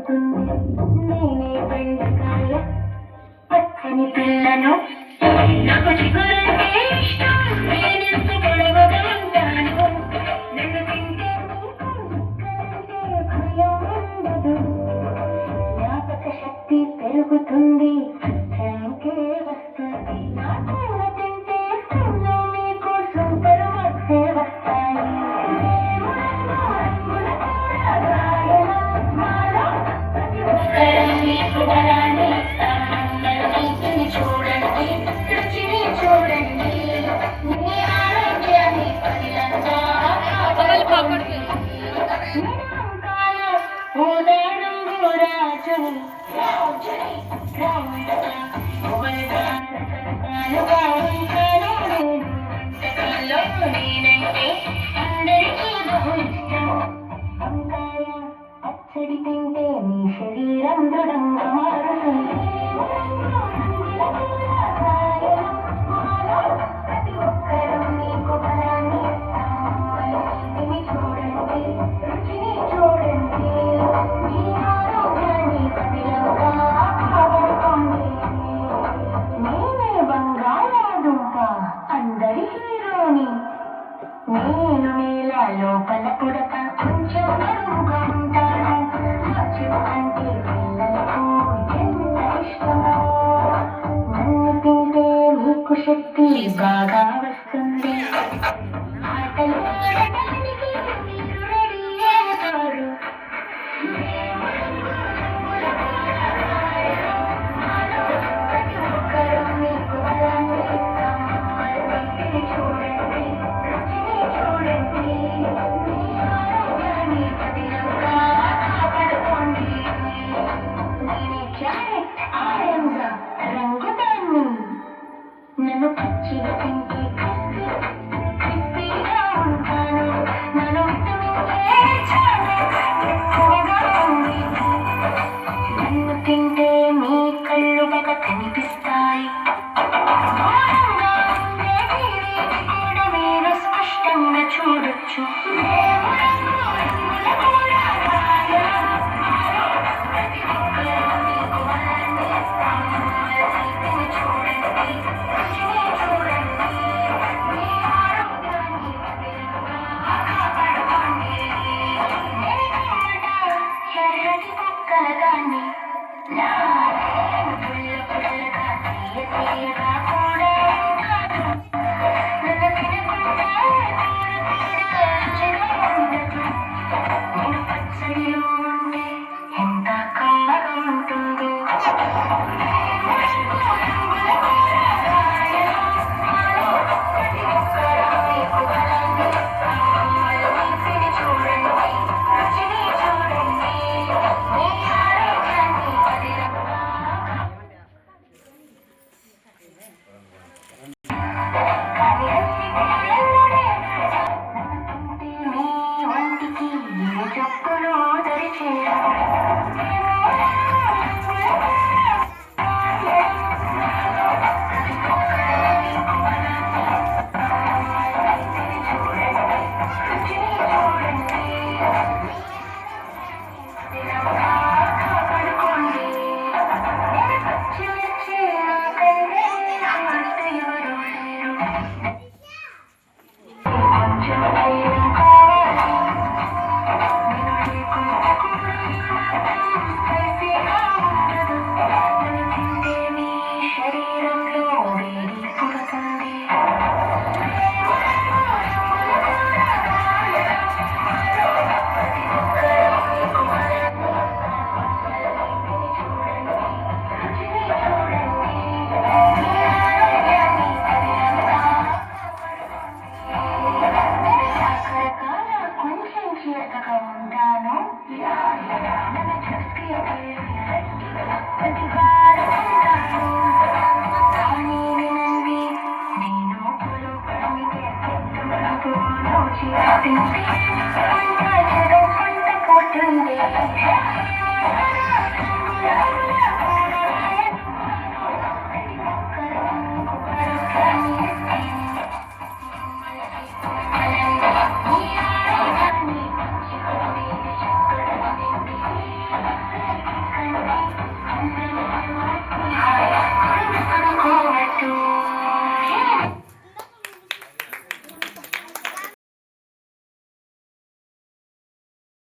అవుతుంది. నేనే బెండకాయ పచ్చని పిల్లను, నాకు చిగురంటే ఇష్టం, నేనెంత పొడవుగా ఉంటాను. నన్ను తింటే నీకంటే భయం ఉండదు. జ్ఞాపక శక్తి పెరుగుతుంది, ఇంకే వస్తుంది. నాకు తింటే స్కూల్లో మీకు సూపర్ మార్క్సే వస్తాయి. మీకు బలాన్ని చూడండి, రుచిని చూడండి, మీ ఆరోగ్యాన్ని పదిలంగా రాజుని నేనంటే అందరికీ బహు ఇష్టం. వంకాయ పచ్చడి తింటే మీ శరీరం దృఢంగా మారుతుంది. ప్రతి ఒక్కరూ మీకు బలాన్ని ఇస్తాము. చూడండి, రుచిని చూడండి, మీ ఆరోగ్యాన్ని పదిలంగా కాపాడుకోండి. నేనే బంగాళాదుంప, అందరి హీరోని. నేను నేల లోపల పుడక, కొంచెం బరువుగా ఉంటాను. మా చెట్టంటే పిల్లలకు ఎంత ఇష్టమో. నన్ను తింటే మీకు శక్తి బాగా వస్తుంది. ఆటలు ఆడటానికి మీరు రెడీ అవుతారు. ప్రతి ఒక్కరూ మీకు బలాన్ని ఇస్తాము. చూడండి, రుచిని చూడండి, మీ ఆరోగ్యాన్ని పదిలంగా కాపాడుకోండి. నేనే క్యారెట్, ఆరెంజ్ రంగుదాన్ని. నన్ను పచ్చిగా తింటే క్రిస్పీగా ఉంటాను. నన్ను విటమిన్ ఏ చాలా ఎక్కువగా ఉంది. నన్ను తింటే మీ కళ్ళు బాగా కనిపిస్తాయి. దూరంగా ఉండే టీవీని కూడా మీరు స్పష్టంగా చూడొచ్చు. ప్రతి ఒక్కరూ మీకు బలాన్ని ఇస్తాము. చూడండి, రుచిని చూడండి, మీ ఆరోగ్యాన్ని పదిలంగా కాపాడుకోండి. నేను కమ్మట ఎర్రటి కుక్కల దాన్ని. నా పుల్ల పుల్లగా తీయ తీయగా కూడా ఉంటాను. నన్ను తినకుండా కూర రుచిగా ఉండదు. నేను పచ్చడిలో ఉంటే ఎంత కమ్మగా ఉంటుందో. ప్రతి ఒక్కరూ మీకు బలాన్ని ఇస్తాము. చూడండి, రుచిని చూడండి, మీ ఆరోగ్యాన్ని పదిలంగా కానీ అన్ని పూలలోనే తింటే మీ ఒంటికి ఏ జబ్బులు దరిచేరవు. కాపాడుకోండి. నేను పచ్చిమిర్చి నాకంటే హాట్ ఎవరు లేరు. కొంచెం ధైర్యం కావాలి. నేను లేకుంటే కూడా స్పైసీగా ఉండదు. నన్ను తింటే మీ శరీరంలో వేడి పుడుతుంది. ప్రతి ఒక్కరూ మీకు బలాన్ని రుచిని చూడండి, మీ ఆరోగ్యాన్ని పదిలంగా రకరకాల కొంచెం చీరకగా ఉంటాను. నన్ను చూస్తే ప్రతి వారం ఉంటాను. కానీ వినండి, నేను పొలుపునికి పెట్టుకుంటూ చీర తింటే వంట జగం వంట పోతుంది.